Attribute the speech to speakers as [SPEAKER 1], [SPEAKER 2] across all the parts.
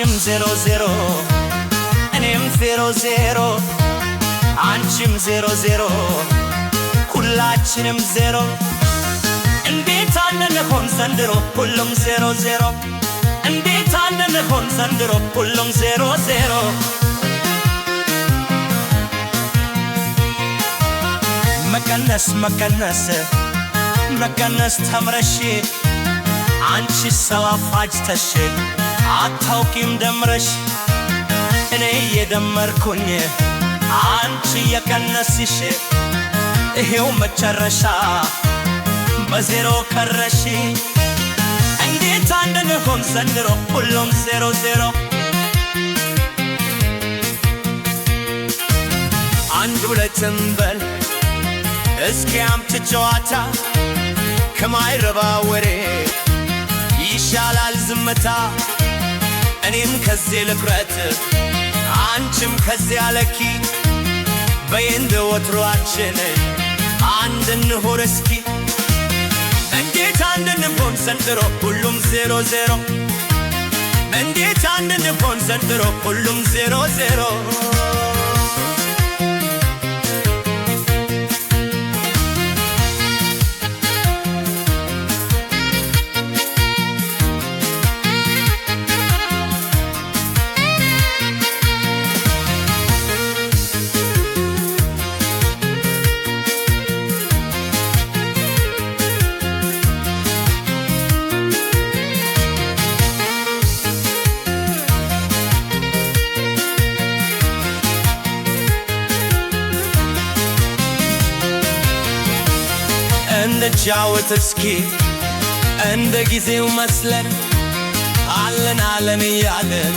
[SPEAKER 1] አንቺም 00 እኔም 00 አንቺም 00 ሁላችንም 0 እንዴት አንሆን ዘንድሮ ሁሉም 00 እንዴት አንሆን ዘንድሮ ሁሉም 00 መቀነስ መቀነስ መቀነስ ተምረሽ አንቺ ሰው አፋጅተሽ አታውቂም ደምረሽ እኔ የደመርኩኝ አንቺ የቀነስሽ ይሄው መጨረሻ በዜሮ ከረሽ እንዴት አንሆን ዘንድሮ ሁሉም 00 አንድ ሁለትም በል እስኪ አምጪ ጨዋታ ከማይረባ ወሬ ይሻላል ዝምታ እኔም ከዚህ ልቅረት አንቺም ከዚህ አለኪ በየንደ ወትሯችን አንድ እንሁን እስኪ እንዴት አንድ እንሆን ዘንድሮ ሁሉም 00 እንዴት አንድ እንሆን ዘንድሮ ሁሉም 00 እንጫወት እስኪ እንደ ጊዜው መስለን አለን አለን እያለን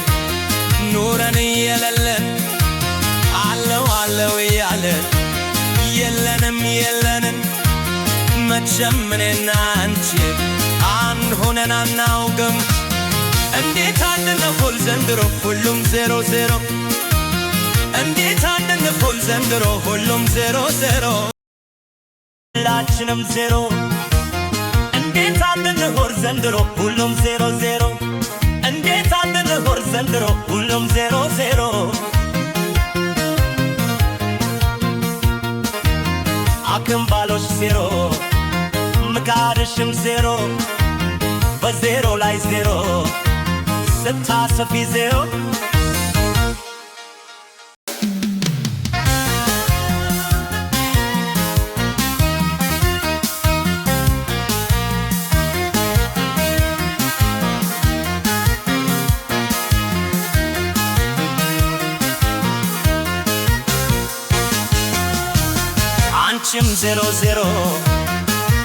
[SPEAKER 1] ኑረን የለለን አለው አለው እያለን የለንም የለንን መቼም እኔና አንቺ አንድ ሆነን አናውቅም እንዴት አንሆን ዘንድሮ ሁሉም 00 እንዴት አንሆን ዘንድሮ ሁሉም 00 ሁላችንም 0 እንዴት አንሆን ዘንድሮ ሁሉም 00 እንዴት አንሆን ዘንድሮ ሁሉም 00 አክምባሎሽ 0 ምቃርሽም 0 በዜሮ ላይ 0 ስታሰፊ 0 አንቺም 00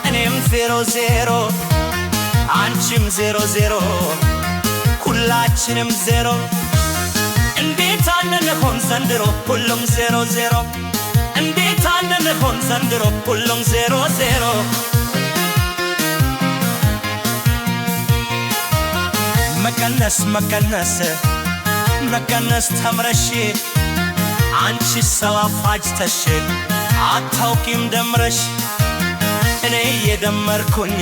[SPEAKER 1] እኔም 00 አንቺም 00 ሁላችንም 0 እንዴት አንሆን ዘንድሮ ሁሉም 00 እንዴት አንሆን ዘንድሮ ሁሉም 00 መቀነስ መቀነስ መቀነስ ተምረሽ አንቺ ሰው አፋጅተሽ አታውቂም ደምረሽ እኔ የደመርኩኝ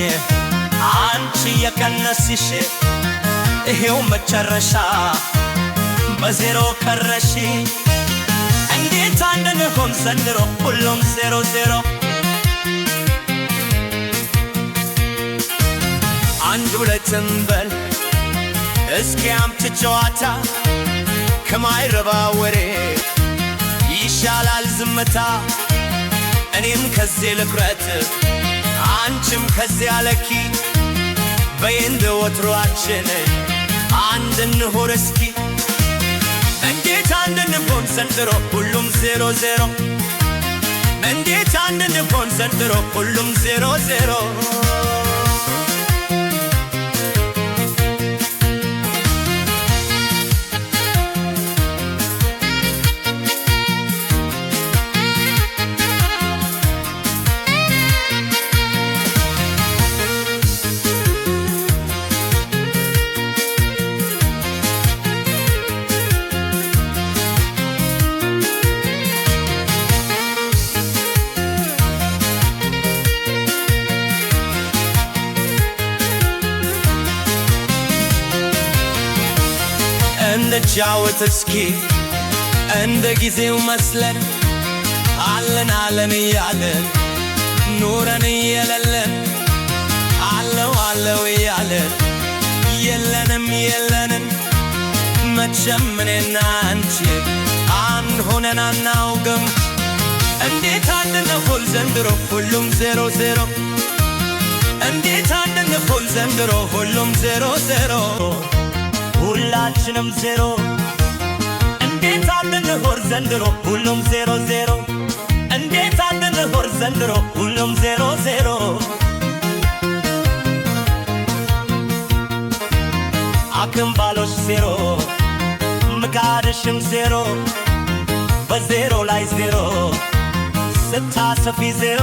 [SPEAKER 1] አንቺ የቀነስሽ ይሄው መጨረሻ በዜሮ ከረሽ እንዴት አንሆን ዘንድሮ ሁሉም 00 አንድ ሁለትም በል እስኪ አምጪ ጨዋታ ከማይረባ ወሬ ይሻላል ዝምታ እኔም ከዚህ ልቅረት አንቺም ከዚህ አለኪ በየንደ ወትሯችን አንድ እንሁን እስኪ እንዴት አንሆን ዘንድሮ ሁሉም 00 እንዴት አንሆን ዘንድሮ ሁሉም 00 እንጫወት እስኪ እንደ ጊዜው መስለን አለን አለን እያለን ኑረን የለለን አለው አለው እያለን የለንም የለንን መቼም እኔና አንቺ አንድ ሆነን አናውቅም። እንዴት አንድንሆን ዘንድሮ ሁሉም ዜሮ ዜሮ እንዴት አንድንሆን ዘንድሮ ሁሉም ዜሮ ዜሮ ሁላችንም ዜሮ እንዴት አንድንሆን ዘንድሮ ሁሉም ዜሮ ዜሮ እንዴት አንድንሆን ዘንድሮ ሁሉም ዜሮ ዜሮ አክምባሎሽ ዜሮ ምቃድሽም ዜሮ በዜሮ ላይ ዜሮ ስታሰፊ ዜሮ